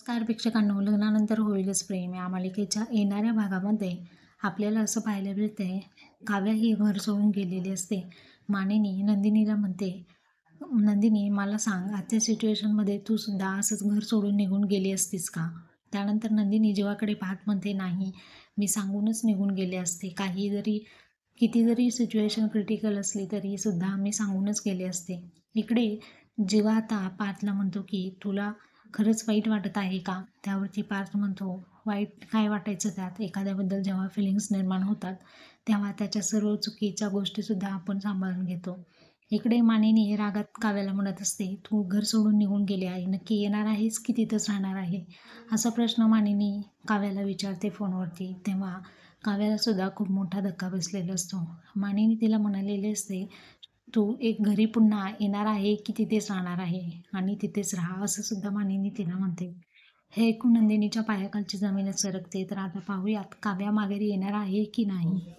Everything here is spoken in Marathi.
नमस्कार प्रेक्षकांनो, लग्नानंतर होईलच प्रेम या मालिकेच्या येणाऱ्या भागामध्ये आपल्याला असं पाहायला मिळतंय. काव्या ही घर सोडून गेलेली असते. मानिनी नंदिनीला म्हणते, नंदिनी मला सांग, आजच्या सिच्युएशनमध्ये तू सुद्धा असंच घर सोडून निघून गेली असतीस का? त्यानंतर नंदिनी जीवाकडे पाहत म्हणते, नाही, मी सांगूनच निघून गेले असते. किती जरी सिच्युएशन क्रिटिकल असली तरी सुद्धा मी सांगूनच गेले असते. इकडे जीवा आता पार्थला म्हणतो की तुला खरंच वाईट वाटत आहे का? त्यावरती पार्थ म्हणतो, वाईट काय वाटायचं त्यात? एखाद्याबद्दल जेव्हा फिलिंग्स निर्माण होतात तेव्हा त्याच्या सर्व चुकीच्या गोष्टीसुद्धा आपण सांभाळून घेतो. इकडे मानिनी रागात काव्याला म्हणत असते, तू घर सोडून निघून गेले आहे, नक्की येणार आहेस की तिथंच राहणार आहे? असा प्रश्न मानिनी काव्याला विचारते फोनवरती. तेव्हा काव्याला सुद्धा खूप मोठा धक्का बसलेला असतो. मानिनी तिला म्हणालेली असते, तू एक घरी पुन्हा येणार आहे की तिथेच राहणार आहे आणि तिथेच राहा, असं सुद्धा मानिनी तिला म्हणते. हे ऐकून नंदिनीच्या पायाखालची जमीनच सरकते. तर आता पाहूयात काव्या माघारी येणार आहे की नाही.